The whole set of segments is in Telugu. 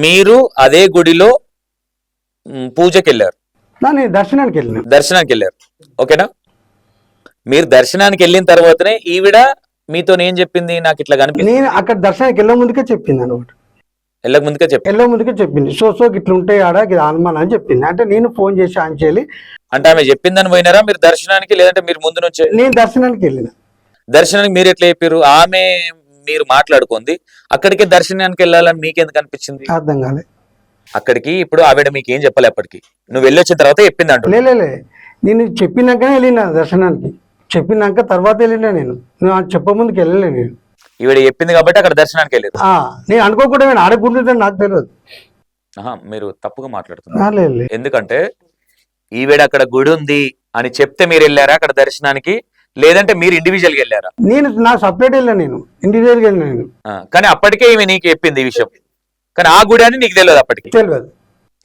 మీరు అదే గుడిలో పూజకి వెళ్ళారు, నేను దర్శనానికి వెళ్ళిన. దర్శనానికి వెళ్ళారు, ఓకేనా? మీరు దర్శనానికి వెళ్ళిన తర్వాతనే ఈవిడ మీతో ఏం చెప్పింది, నాకు ఇట్లా కనిపిస్తుంది, నేను అక్కడ దర్శనానికి వెళ్ళే ముందుకే చెప్పింది అనమాట. వెళ్ళక ముందుకే చెప్పింది. వెళ్ళే ముందుకే చెప్పింది. సో ఇట్లా ఉంటాయి ఆడ ఇది హనుమాన్ అని చెప్పింది. అంటే నేను ఫోన్ చేసి ఆన్ చేయాలి. అంటే ఆమె చెప్పిందని పోయినారా మీరు దర్శనానికి, లేదంటే మీరు ముందు నుంచే? నేను దర్శనానికి వెళ్ళిన. దర్శనానికి మీరు ఎట్లా చెప్పారు? ఆమె మీరు మాట్లాడుకుంది, అక్కడికే దర్శనానికి వెళ్ళాలని మీకెందుకు అనిపించింది? అర్థం కాలే. అక్కడికి ఇప్పుడు ఆవిడ మీకు ఏం చెప్పలే, అప్పటికి నువ్వు వెళ్ళొచ్చిన తర్వాత చెప్పింది అంటూ. లేలే, నేను చెప్పినాకనే వెళ్ళిన దర్శనానికి. చెప్పినాక తర్వాత వెళ్ళినా. నేను చెప్పముందుకు వెళ్ళలే. నేను ఈవిడ చెప్పింది కాబట్టి అక్కడ దర్శనానికి వెళ్ళారు. నేను అనుకోకుండా నేను ఆడకుంటుంటే నాకు తెలియదు. మీరు తప్పుగా మాట్లాడుతున్నారు. లేదు. ఎందుకంటే ఈవిడ అక్కడ గుడి ఉంది అని చెప్తే మీరు వెళ్ళారా అక్కడ దర్శనానికి, లేదంటే మీరు ఇండివిజువల్ గా వెళ్ళారా? నేను నా సపరేట్ వెళ్ళా, నేను ఇండివిజువల్ గా వెళ్ళిన. నేను కానీ అప్పటికే ఈమె నీకు చెప్పింది ఈ విషయం, కానీ ఆ గుడి అని నీకు తెలియదు అప్పటికి? తెలియదు.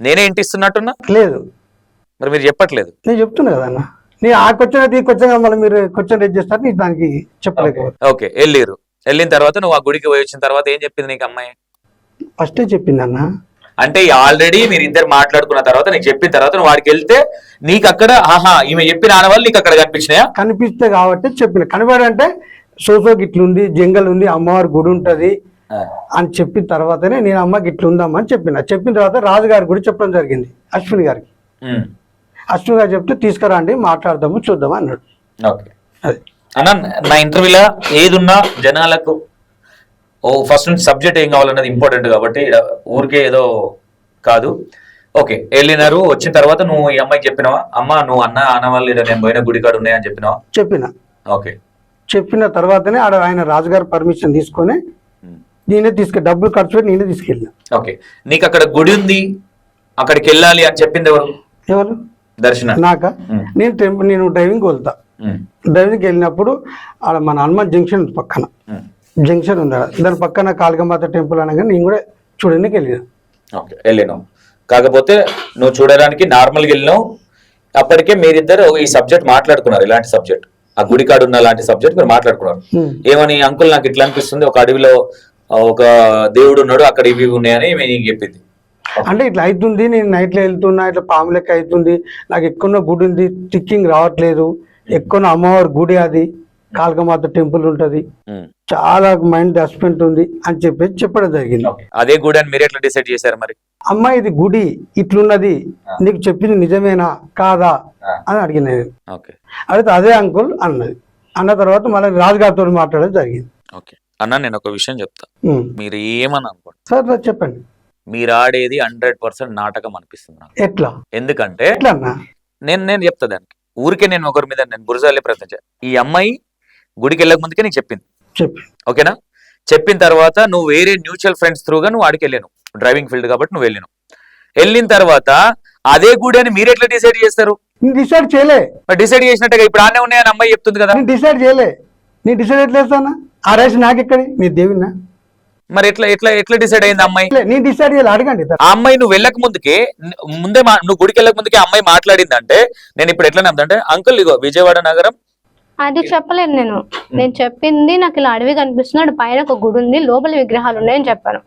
నేనే ఇంటి ఇస్తున్నట్టున్నా. లేదు, మరి మీరు చెప్పట్లేదు. నేను చెప్తున్నా కదా అన్న. నేను ఆ క్వశ్చన్ ఈ క్వశ్చన్ మళ్ళీ మీరు క్వశ్చన్ రేజ్ చేస్తారు, నీకు దానికి చెప్పలేకపోతే. ఓకే, వెళ్ళిన తర్వాత నువ్వు ఆ గుడికి పోయి వచ్చిన తర్వాత ఏం చెప్పింది నీకు అమ్మాయి? ఫస్టే చెప్పింది అన్న. అంటే ఆల్రెడీ మీరు ఇద్దరు మాట్లాడుకున్న తర్వాత నీకు చెప్పిన తర్వాత నువ్వు వాడికి వెళ్తే నీకు అక్కడ ఈమె చెప్పిన ఆనవాళ్ళు నీకు అక్కడ కనిపించినాయా? కనిపిస్తే కాబట్టి చెప్పిన. కనబడంటే సోఫాకి ఇట్లుంది, జంగల్ ఉంది, అమ్మవారి గుడి ఉంటది అని చెప్పిన తర్వాతనే నేను అమ్మకి ఇట్లా ఉందమ్మా అని చెప్పిన తర్వాత రాజుగారి గుడి చెప్పడం జరిగింది అశ్విని గారికి. అశ్విని గారు చెప్తే తీసుకురండి మాట్లాడదాము చూద్దాము అన్నాడు. ఓకే, అన్న నా ఇంటర్వ్యూలో ఏదున్నా జనాలకు ఫస్ట్ నుంచి సబ్జెక్ట్ ఏం కావాలన్నది ఇంపార్టెంట్ కాబట్టి ఊరికే ఏదో కాదు. ఓకే, వెళ్ళినారు, వచ్చిన తర్వాత నువ్వు ఈ అమ్మాయికి చెప్పినావా, అమ్మ నువ్వు అన్నవాళ్ళు నేను పోయిన గుడి కాడు ఉన్నాయని చెప్పినావా? చెప్పిన. ఓకే, చెప్పిన తర్వాతనే ఆయన రాజుగారి పర్మిషన్ తీసుకొని నేనే డబ్బులు ఖర్చు పెట్టి నేనే తీసుకెళ్ళిన. ఓకే, నీకు అక్కడ గుడి ఉంది అక్కడికి వెళ్ళాలి అని చెప్పింది ఎవరు? ఎవరు? దర్శనం. నాకా? నేను డ్రైవింగ్ వెళ్తా. డ్రైవింగ్కి వెళ్ళినప్పుడు ఆడ మన హనుమాన్ జంక్షన్ పక్కన జంక్షన్ ఉంది, దాని పక్కన కాళికామాత టెంపుల్ అనగా నేను కూడా చూడడానికి వెళ్ళిన. ఓకే, వెళ్ళినావు. కాకపోతే నువ్వు చూడడానికి నార్మల్గా వెళ్ళినావు. అప్పటికే మీరిద్దరు ఈ సబ్జెక్ట్ మాట్లాడుకున్నారు, ఇలాంటి సబ్జెక్ట్, ఆ గుడి కాడు ఉన్న లాంటి సబ్జెక్ట్ మీరు మాట్లాడుకున్నారు. ఏమని, అంకుల్ నాకు ఇట్లా అనిపిస్తుంది, ఒక అడవిలో ఒక దేవుడు ఉన్నాడు, అక్కడ ఇవి ఉన్నాయని నీకు చెప్పింది. అంటే ఇట్లా అవుతుంది, నేను నైట్లో వెళ్తున్నా, ఇట్లా పాము లెక్క అవుతుంది, నాకు ఎక్కువ గుడి ఉంది, టిక్కింగ్ రావట్లేదు, ఎక్కువ అమ్మవారి గుడి, అది కాళికామాత టెంపుల్ ఉంటది, చాలా మైండ్ డస్ట్మెంట్ ఉంది అని చెప్పేసి చెప్పడం జరిగింది. అదే గుడి అని మీరు ఎట్లా డిసైడ్ చేశారు మరి? అమ్మా ఇది గుడి ఇట్లున్నది, నీకు చెప్పింది నిజమేనా కాదా అని అడిగిన. అడిగితే అదే అంకుల్ అన్నది. అన్న తర్వాత మళ్ళీ రాజుగారితో మాట్లాడడం జరిగింది. ఓకే అన్న, నేను ఒక విషయం చెప్తా, మీరు ఏమని అనుకోండి సార్. చెప్పండి. మీరు ఆడేది 100% నాటకం అనిపిస్తుంది నాకు. ఎట్లా? ఎందుకంటే ఎట్లా అన్నా? నేను చెప్తా దానికి. ఊరికే నేను ఒకరి మీద నేను బురజాలే ప్రయత్నించా. ఈ అమ్మాయి గుడికి వెళ్ళక ముందుకే నీకు చెప్పింది, ఓకేనా? చెప్పిన తర్వాత నువ్వు వేరే మ్యూచువల్ ఫ్రెండ్స్ త్రూగా నువ్వు ఆడికి వెళ్ళాను, డ్రైవింగ్ ఫీల్డ్ కాబట్టి నువ్వు వెళ్ళిన తర్వాత అదే గుడి అని మీరు ఎట్లా డిసైడ్ చేస్తారు? డిసైడ్ చేయలే. డిసైడ్ చేసినట్టుగా ఇప్పుడు ఆనే ఉన్నాయని అమ్మాయి చెప్తుంది కదా. డిసైడ్ చేయలే. నేను డిసైడ్ ఎట్లా చేస్తానా? ఆ రైస్ నాకెక్కడి, నీ దేవినా? మరి ఎట్లా డిసైడ్ అయింది అమ్మాయి? నేను డిసైడ్ చేయాలి, అడగండి. ఆ అమ్మాయి నువ్వు వెళ్ళక ముందుకే నువ్వు గుడికి వెళ్ళక ముందుకే అమ్మాయి మాట్లాడింది అంటే నేను ఇప్పుడు ఎట్లా నమ్ముతా అంటే, అంకుల్ ఇగో విజయవాడ నగరం అది చెప్పలేదు. నేను చెప్పింది నాకు ఇలా అడవి కనిపిస్తున్నాడు, పైన ఒక గుడి ఉంది, లోపల విగ్రహాలు ఉన్నాయని చెప్పాను.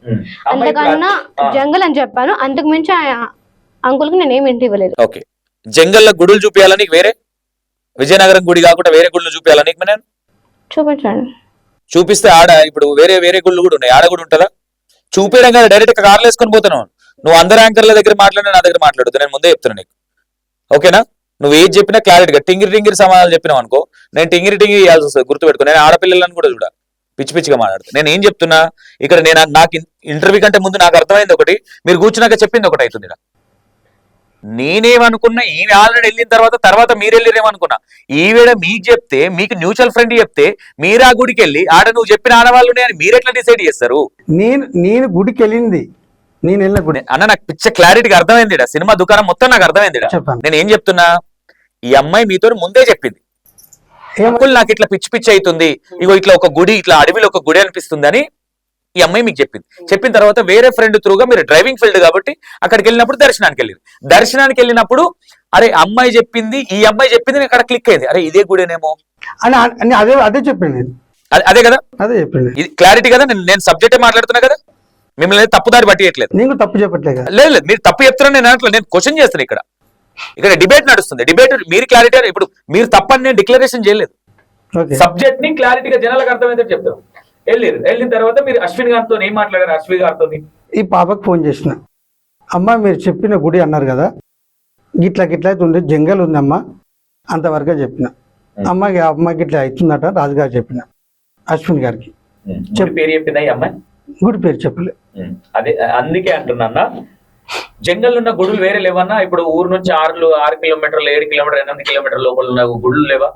అంతకన్నా జంగల్ అని చెప్పాను. అంతకు మించి అంకుల్ కి నేనేం ఇంటి ఇవ్వలేదు. ఓకే, జంగల్లో గుడులు చూపించాలని వేరే విజయనగరం గుడి కాకుండా వేరే గుళ్ళు చూపించాలని నేను చూపించాను. చూపిస్తే ఆడ ఇప్పుడు వేరే గుళ్ళు కూడా ఉన్నాయి, ఆడ కూడా ఉంటుందా? చూపించడం కదా, డైరెక్ట్ గా కార్లు వేసుకొని పోతున్నావు. నువ్వు అందరు యాంకర్ల దగ్గర మాట్లాడినా నా దగ్గర మాట్లాడుతూ నేను ముందే చెప్తున్నా నీకు, ఓకేనా? నువ్వు ఏది చెప్పినా క్లారిటీగా టింగిరి సమాధానాలు చెప్పినావు అనుకో, నేను టింగిరి ఇవ్వాల్సి వస్తుంది, గుర్తుపెట్టుకో. నేను ఆడపిల్లలను కూడా చూడ పిచ్చిగా మాట్లాడుతా. నేను ఏం చెప్తున్నా ఇక్కడ, నాకు ఇంటర్వ్యూ కంటే ముందు నాకు అర్థమైంది ఒకటి, మీరు కూర్చున్నాక చెప్పింది ఒకటి అవుతుంది. నేనేమనుకున్నా, ఈమె ఆల్రెడీ వెళ్ళిన తర్వాత మీరు వెళ్ళిరేమనుకున్నా. ఈవిడ మీకు చెప్తే, మీకు న్యూచువల్ ఫ్రెండ్ చెప్తే మీరు ఆ గుడికి వెళ్ళి ఆడ నువ్వు చెప్పిన ఆడవాళ్ళు ఉన్నాయని మీరు ఎట్లా డిసైడ్ చేస్తారు? నేను గుడికి వెళ్ళింది, నేను వెళ్ళిన గుడి అన్న నాకు పిచ్చ క్లారిటీగా అర్థమైంది. సినిమా దుకాణం మొత్తం నాకు అర్థమైంది. నేను ఏం చెప్తున్నా, ఈ అమ్మాయి మీతో ముందే చెప్పింది, నాకు ఇట్లా పిచ్చి అవుతుంది, ఇగో ఇట్లా ఒక గుడి, ఇట్లా అడవిలో ఒక గుడి అనిపిస్తుంది అని ఈ అమ్మాయి మీకు చెప్పింది. చెప్పిన తర్వాత వేరే ఫ్రెండ్ త్రూగా మీరు డ్రైవింగ్ ఫీల్డ్ కాబట్టి అక్కడికి వెళ్ళినప్పుడు దర్శనానికి వెళ్ళినప్పుడు అరే అమ్మాయి చెప్పింది, ఈ అమ్మాయి చెప్పింది అక్కడ క్లిక్ అయింది, అరే ఇదే గుడేనేమో అని అదే చెప్పింది. అదే కదా, అదే చెప్పింది. ఇది క్లారిటీ కదా, నేను సబ్జెక్టే మాట్లాడుతున్నా కదా. మిమ్మల్ని తప్పుదారి పట్టియట్లేదు. నేను తప్పు చెప్పట్లేదు కదా. లేదు లేదు, మీరు తప్పు చెప్తున్నా నేను అనట్లేదు, నేను క్వశ్చన్ చేస్తాను. ఇక్కడ డిబేట్ నడుస్తుంది. డిబేట్ మీరు క్లారిటీ, ఇప్పుడు మీరు తప్పని నేను డిక్లరేషన్ చేయలేదు. ఓకే, సబ్జెక్ట్ ని క్లారిటీగా జనాలకు అర్థమైతే చెప్తాం. వెళ్ళిన తర్వాత మీరు అశ్విన్ గారితో ఏం మాట్లాడారు? అశ్విన్ గారితో ఈ పాపకు ఫోన్ చేసిన, అమ్మ మీరు చెప్పిన గుడి అన్నారు కదా, గిట్లా అయితే ఉంది, జంగల్ ఉందమ్మా అంతవరకే చెప్పిన. అమ్మకి ఇట్లా అవుతుందట రాజుగారు చెప్పిన, అశ్విన్ గారికి పేరు చెప్పిందా ఈ అమ్మాయి? గుడి పేరు చెప్పలే. అదే అందుకే అంటున్నా, జంగల్ ఉన్న గుడులు వేరే లేవన్నా? ఇప్పుడు ఊరు నుంచి 6 కిలోమీటర్లు 7 కిలోమీటర్లు 8 కిలోమీటర్ల లోపల ఉన్న గుడులు లేవా?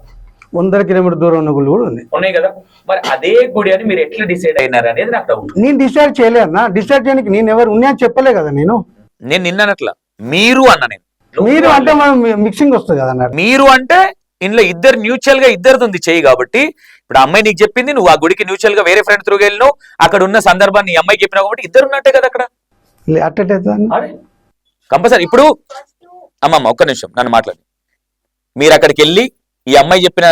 100 కిలోమీటర్ దూరం ఉన్న గుడి కూడా ఉంది. ఉన్నాయి కదా, మరి అదే గుడి అని మీరు ఎట్లా డిసైడ్ అయినారు అనేది నాకు డౌట్. నేను డిసైడ్ చేయలే అన్న, డిసైడ్ చేయడానికి నేను ఎవరు ఉన్నాయని చెప్పలే కదా. నేను నిన్నట్లా మీరు అన్న, నేను మీరు అంటే మనం మిక్సింగ్ వస్తుంది కదా అన్నారు. మీరు అంటే ఇంట్లో ఇద్దరు మ్యూచువల్ గా ఇద్దరిది చెయ్యి కాబట్టి, ఇప్పుడు అమ్మాయి నీకు చెప్పింది, నువ్వు ఆ గుడికి మ్యూచువల్ గా వేరే ఫ్రెండ్ త్రూ వెళ్ళినావు, అక్కడ ఉన్న సందర్భాన్ని ఈ అమ్మాయి చెప్పినావు కాబట్టి ఇద్దరు ఉన్నట్టే కదా అక్కడ. కంపల్సరీ. ఇప్పుడు అమ్మమ్మ ఒక్క నిమిషం నన్ను మాట్లాడి, మీరు అక్కడికి వెళ్ళి ఈ అమ్మాయి చెప్పిన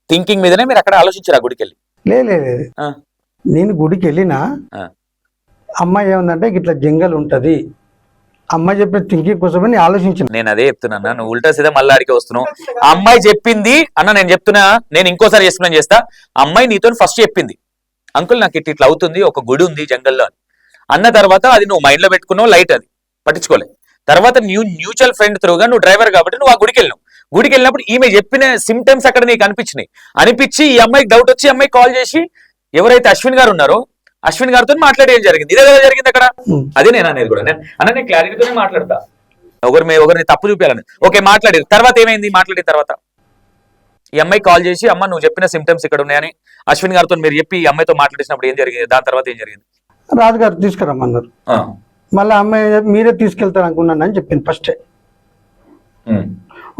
థింకింగ్ మీదనే మీరు అక్కడ ఆలోచించారు ఆ గుడికి వెళ్ళి? లేదు, నేను గుడికి వెళ్ళినా అమ్మాయి ఏముందంటే ఇట్లా జంగల్ ఉంటది, అమ్మాయి చెప్పిన థింకింగ్ కోసమే నేను ఆలోచించిన. నేను అదే చెప్తున్నా, నువ్వు ఉల్టా సీదా మళ్ళీ అడిగి వస్తున్నావు. అమ్మాయి చెప్పింది అన్న, నేను చెప్తున్నా, నేను ఇంకోసారి ఎక్స్ప్లెయిన్ చేస్తా. అమ్మాయి నీతో ఫస్ట్ చెప్పింది, అంకుల్ నాకు ఇట్లా అవుతుంది, ఒక గుడి ఉంది జంగల్లో అని అన్న తర్వాత అది నువ్వు మైండ్ లో పెట్టుకున్నావు, లైట్ అది పట్టించుకోలే. తర్వాత మ్యూచువల్ ఫ్రెండ్ త్రూగా నువ్వు డ్రైవర్ కాబట్టి నువ్వు ఆ గుడికి వెళ్ళినావు. గుడికి వెళ్ళినప్పుడు ఈమె చెప్పిన సిమ్టమ్స్ అక్కడ నీకు అనిపించి ఈ అమ్మాయికి డౌట్ వచ్చి అమ్మాయి కాల్ చేసి ఎవరైతే అశ్విన్ గారు ఉన్నారో అశ్విన్ గారితో మాట్లాడేం జరిగింది. ఇదే కదా జరిగింది అక్కడ. అదే నేను అనేది కూడా, నేను క్లారిటీతోనే మాట్లాడతా, ఒకరిని తప్పు చూపించాలని. ఓకే, మాట్లాడేది తర్వాత ఏమైంది? మాట్లాడిన తర్వాత ఈ అమ్మాయి కాల్ చేసి, అమ్మ నువ్వు చెప్పిన సిమ్టమ్స్ ఇక్కడ ఉన్నాయని అశ్విన్ గారితో మీరు చెప్పి ఈ అమ్మాయితో మాట్లాడినప్పుడు ఏం జరిగింది? దాని తర్వాత ఏం జరిగింది? రాజుగారు తీసుకురమ్మన్నారు. మళ్ళీ అమ్మాయి మీరే తీసుకెళ్తారు అనుకున్నాను అని చెప్పింది ఫస్టే.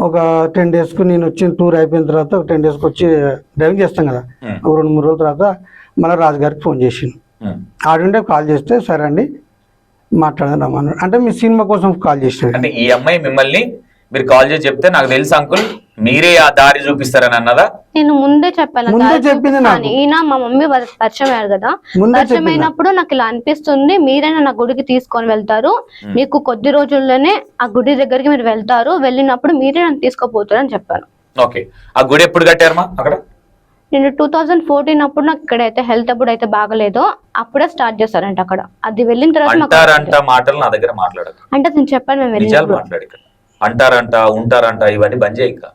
ఒక 10 days కు నేను వచ్చిన టూర్ అయిపోయిన తర్వాత ఒక 10 days కి వచ్చి డ్రైవింగ్ చేస్తాం కదా, ఒక 2-3 రోజుల తర్వాత మళ్ళీ రాజుగారికి ఫోన్ చేసిండు. ఆడుంటే కాల్ చేస్తే సరే అండి మాట్లాడదాం అన్నాడు. అంటే మీ సినిమా కోసం కాల్ చేసినాడు. అంటే ఈ అమ్మాయి మిమ్మల్ని మీరు కాల్ చేసి చెప్తే నాకు తెలుసు అంకుల్ మీరే ఆ దారి చూపిస్తారని అన్నదా? నేను ముందే చెప్పాను, ఈయన మా మమ్మీ పరిచయం అయ్యారు కదా, పరిచయం అయినప్పుడు నాకు ఇలా అనిపిస్తుంది, మీరైనా నా గుడికి తీసుకొని వెళ్తారు, మీకు కొద్ది రోజుల్లోనే ఆ గుడి దగ్గరికి మీరు వెళ్తారు, వెళ్ళినప్పుడు మీరే నన్ను తీసుకోపోతారు అని చెప్పాను. ఓకే, ఆ గుడి ఎప్పుడు కట్టారమ్మా అక్కడ? నేను 2014 అప్పుడు నాకు ఇక్కడైతే హెల్త్ అప్పుడు అయితే బాగలేదో అప్పుడే స్టార్ట్ చేశారంట అక్కడ. అది వెళ్ళిన తర్వాత మాటలు నా దగ్గర మాట్లాడదు అంటే నేను చెప్పాను, మేము వెళ్ళి అంటారంట ఉంటారంట ఇవన్నీ బంద్ చేయి. ఇంకా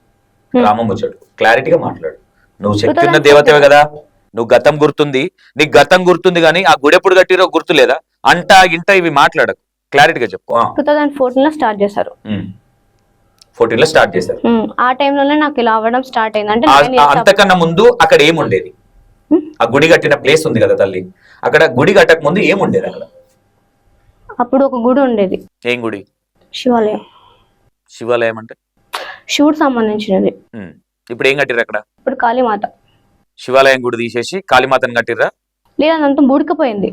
రామం వచ్చాడు, క్లారిటీగా మాట్లాడు. నువ్వు చెప్తున్న దేవతవే కదా, నువ్వు గతం గుర్తుంది, నీకు గతం గుర్తుంది కానీ ఆ గుడి ఎప్పుడు కట్టిరో గుర్తు లేదా? ఇంట ఇవి మాట్లాడకు, క్లారిటీగా చెప్పు. 2014 లో స్టార్ట్ చేశారు. 14 లో స్టార్ట్ చేశారు. ఆ టైంలోనే నాకు ఇలా అవ్వడం స్టార్ట్ అయింది. అంటే అంతకన్నా ముందు అక్కడ ఏముండేది? ఆ గుడి కట్టిన ప్లేస్ ఉంది కదా తల్లి, అక్కడ గుడి కట్టక ముందు ఏముండేది అక్కడ? అప్పుడు ఒక గుడి ఉండేది. ఏం గుడి? శివాలయం. శివాలయం అంటే శివుడు సంబంధించినది. ఇప్పుడు ఏం కట్టిర్రు అక్కడ? ఇప్పుడు కాళీమాత. శివాలయం గుడి తీసేసి కాళీమాతను కట్టిర్రా? లేదు, అదంతా బూడికపోయింది,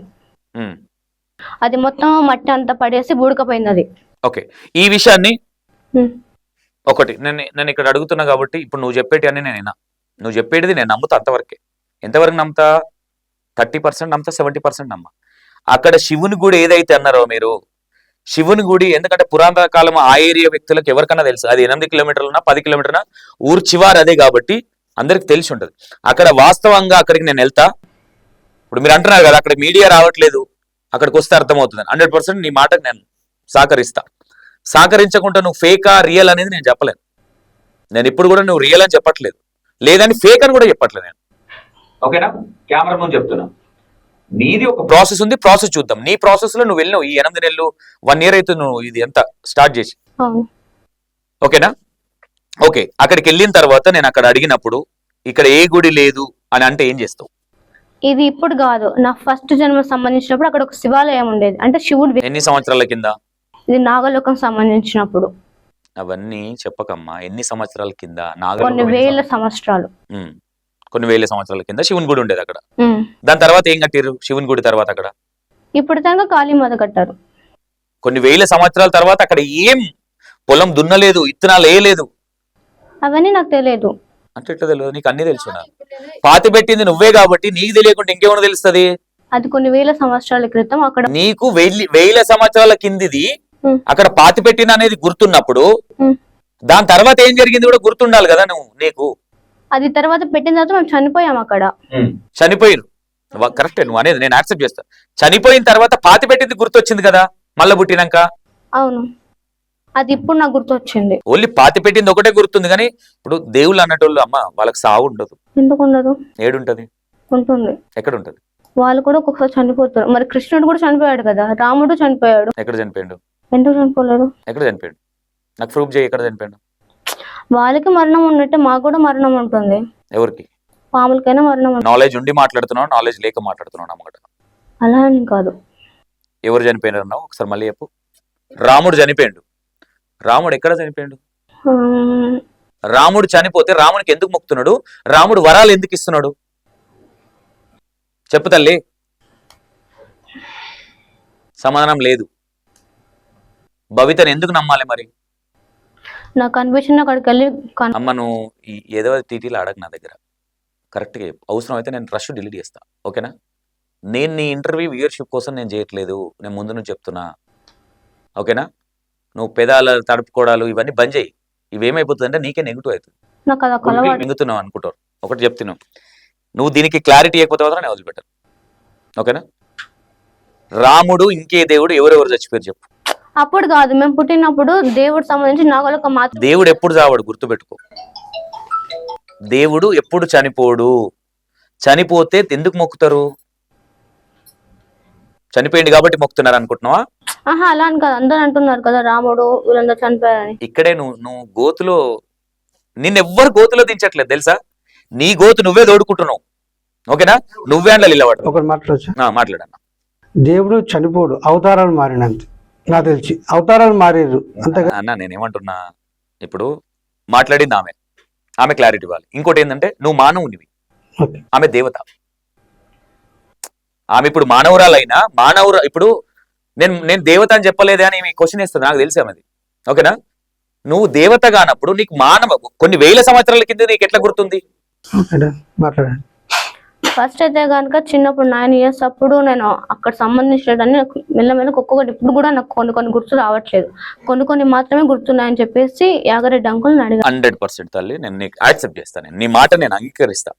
అది మొత్తం మట్టి అంతా పడేసి బూడికపోయింది అది. ఓకే, ఈ విషయాన్ని ఒకటి నేను ఇక్కడ అడుగుతున్నా కాబట్టి ఇప్పుడు నువ్వు చెప్పేటి అని నువ్వు చెప్పేది నేను నమ్ముతా అంతవరకే. ఎంతవరకు నమ్ముతా? 30% నమ్ముతా, 70% నమ్మ. అక్కడ శివుని గుడి ఏదైతే అన్నారో మీరు, శివుని గుడి, ఎందుకంటే పురాతన కాలం ఆ ఏరియా వ్యక్తులకు ఎవరికన్నా తెలుసు, అది 8 కిలోమీటర్లనా 10 కిలోమీటర్నా ఊరు చివారు అదే కాబట్టి అందరికి తెలిసి ఉంటది. అక్కడ వాస్తవంగా అక్కడికి నేను వెళ్తా. ఇప్పుడు మీరు అంటున్నారు కదా అక్కడ మీడియా రావట్లేదు, అక్కడికి వస్తే అర్థమవుతుంది. 100% నీ మాటకు నేను సహకరించకుండా నువ్వు ఫేకా రియల్ అనేది నేను చెప్పలేను. నేను ఇప్పుడు కూడా నువ్వు రియల్ అని చెప్పట్లేదు, లేదని ఫేక్ అని కూడా చెప్పట్లేదు నేను. ఓకేనా? కెమెరా ముందు చెప్తున్నా, నీది ఒక ప్రాసెస్ ఉంది, ప్రాసెస్ చూద్దాం. నీ ప్రాసెస్ లో నువ్వు వెళ్ళినావు, ఈ 8 నెలలు 1 year అయితే నువ్వు ఇది ఎంత స్టార్ట్ చేసి. ఓకేనా? ఓకే, అక్కడికి వెళ్ళిన తర్వాత నేను అక్కడ అడిగినప్పుడు ఇక్కడ ఏ గుడి లేదు అని అంటే ఏం చేస్తావు? ఇది ఇప్పుడు కాదు, నా ఫస్ట్ జన్మ సంబంధించినప్పుడు అక్కడ ఒక శివాలయం ఉండేది. అంటే శివుడు ఎన్ని సంవత్సరాల కింద? ఇది నాగలోకం సంబంధించినప్పుడు. అవన్నీ చెప్పకమ్మా, ఎన్ని సంవత్సరాల కింద? కొన్ని వేల సంవత్సరాలు. కొన్ని వేల సంవత్సరాల కింద శివుని గుడి ఉండేది అక్కడ. దాని తర్వాత ఏం కట్టారు శివుని గుడి తర్వాత అక్కడ? ఇప్పుడు దాకా కాళీమాత కట్టారు. కొన్ని వేల సంవత్సరాల తర్వాత అక్కడ ఏం పొలం దున్నలేదు, ఇత్తనాలు వేయలేదు. అవన్నీ నాకు తెలియదు. అంటే ఎట్లా తెలియదు? నీకు అన్ని తెలుసు. పాతి పెట్టింది నువ్వే కాబట్టి నీకు తెలియకుండా ఇంకేమైనా తెలుస్తుంది? అది కొన్ని వేల సంవత్సరాల క్రితం అక్కడ నీకు వేల సంవత్సరాల కిందిది ఉమ్, అక్కడ పాతి పెట్టిన అనేది గుర్తున్నప్పుడు ఉమ్. దాని తర్వాత ఏం జరిగింది కూడా గుర్తుండాలి కదా నీకు అది తర్వాత పెట్టిన తర్వాత మేము చనిపోయాం అక్కడ. చనిపోయిరు కరెక్టే నువ్వు అనేది, నేను యాక్సెప్ట్ చేస్తా. చనిపోయిన తర్వాత పాతి పెట్టింది గుర్తొచ్చింది కదా మళ్ళీ పుట్టినాక. అవును, అది ఇప్పుడు నాకు గుర్తొచ్చింది. ఓన్లీ పాతి పెట్టింది ఒకటే గుర్తుంది కానీ ఇప్పుడు దేవుళ్ళు అన్నటోళ్ళు అమ్మ వాళ్ళకి సావు ఉండదు. ఎందుకు ఉండదు? ఏడుంటది? ఉంటుంది. ఎక్కడ ఉంటది? వాళ్ళు కూడా ఒక్కొక్కసారి చనిపోతారు. మరి కృష్ణుడు కూడా చనిపోయాడు కదా, రాముడు చనిపోయాడు. ఎక్కడ చనిపోయాడు? ఎందుకు చనిపోలేడు? ఎక్కడ చనిపోయాడు? నాకు ప్రూఫ్ చేయి, ఎక్కడ చనిపోయాడు? వాళ్ళకి మరణం ఉన్నట్టే మాకు కూడా మరణం ఉంటుంది. ఎవరికి? పాములకైనా మరణం ఉంటుంది. నాలెడ్జ్ ఉండి మాట్లాడుతున్నావు, నాలెడ్జ్ లేక మాట్లాడుతున్నావు అన్నమాట. అలా అని కాదు. ఎవరు చనిపోయినారు అన్నావు ఒకసారి మళ్ళీ చెప్పు. రాముడు చనిపోయాడు. రాముడు ఎక్కడ చనిపోయాడు? ఉమ్, రాముడు చనిపోతే రామునికి ఎందుకు మొక్కుతున్నాడు? రాముడు వరాలు ఎందుకు ఇస్తున్నాడు చెప్పు తల్లి. సమాధానం లేదు. భవితను ఎందుకు నమ్మాలి మరి? నాకు అనిపించిన అక్కడికి వెళ్ళి అమ్మ నువ్వు ఏదో టీటీలో అడగ నా దగ్గర కరెక్ట్గా చెప్పు. అవసరం అయితే నేను రష్ డిలీట్ చేస్తా, ఓకేనా? నేను నీ ఇంటర్వ్యూ వ్యూయర్షిప్ కోసం నేను చేయట్లేదు, నేను ముందు నుంచి చెప్తున్నా, ఓకేనా? నువ్వు పెదాల తడుపుకోవడాలు ఇవన్నీ బంద్ చేయి. ఇవేమైపోతుంది అంటే నీకే నెగిటివ్ అవుతుంది. నాకు అది ఒక అలవాటు. మింగుతున్నావు అనుకుంటారు. ఒకటి చెప్తున్నావు, నువ్వు దీనికి క్లారిటీ ఇవ్వకపోతే మాత్రం నేను వదిలిపెట్టాను, ఓకేనా? రాముడు ఇంకే దేవుడు ఎవరెవరు చచ్చిపోయారు చెప్పు. అప్పుడు కాదు, మేము పుట్టినప్పుడు దేవుడు సంబంధించి నాగలోక మాత్రం. దేవుడు ఎప్పుడు చావాడు గుర్తుపెట్టుకో. దేవుడు ఎప్పుడు చనిపోడు. చనిపోతే ఎందుకు మొక్కుతారు? చనిపోయింది కాబట్టి మొక్కుతున్నారు అనుకుంటున్నావా? ఆహా, అలా అని కాదు, అందరూ అంటున్నారు కదా రాముడు వీళ్ళందరూ చనిపోయారని. ఇక్కడే నువ్వు గోతులో నిన్నెవ్వరు గోతులో దించట్లేదు తెలుసా? నీ గోతు నువ్వే తోడుకుంటున్నావు, ఓకేనా? నువ్వే అండాలి ఇలా వాడు. ఒకటి మాట్లాడచ్చు. మాట్లాడన్నా. దేవుడు చనిపోడు, అవతారాలు మారినంత నాకు తెలిసి అవతారాలు మారేరు అంతగా. అన్న నేనేమంటున్నా, ఇప్పుడు మాట్లాడింది ఆమె క్లారిటీ ఇవ్వాలి. ఇంకోటి ఏంటంటే నువ్వు మానవునివి, ఓకే. ఆమె దేవత. ఆమె ఇప్పుడు మానవురాలైనా ఇప్పుడు నేను దేవత అని చెప్పలేదే అని క్వశ్చన్ వేస్తుంది, నాకు తెలిసి ఆమెది, ఓకేనా? నువ్వు దేవత కానప్పుడు నీకు కొన్ని వేల సంవత్సరాల కింద నీకు ఎట్లా గుర్తుంది? మాట్లాడండి. ఫస్ట్ అయితే కనుక చిన్నప్పుడు 9 years అప్పుడు నేను అక్కడ సంబంధించినవన్నీ నాకు మెల్లమెల్లగా ఒక్కొక్కటి ఇప్పుడు కూడా నాకు కొన్ని గుర్తు రావట్లేదు, కొన్ని మాత్రమే గుర్తున్నాయని చెప్పేసి యాగరెడ్డి అంకుల్ని అడిగాను. 100% తల్లి నేను నీకు యాక్సెప్ట్ చేస్తాను, నీ మాట నేను అంగీకరిస్తా,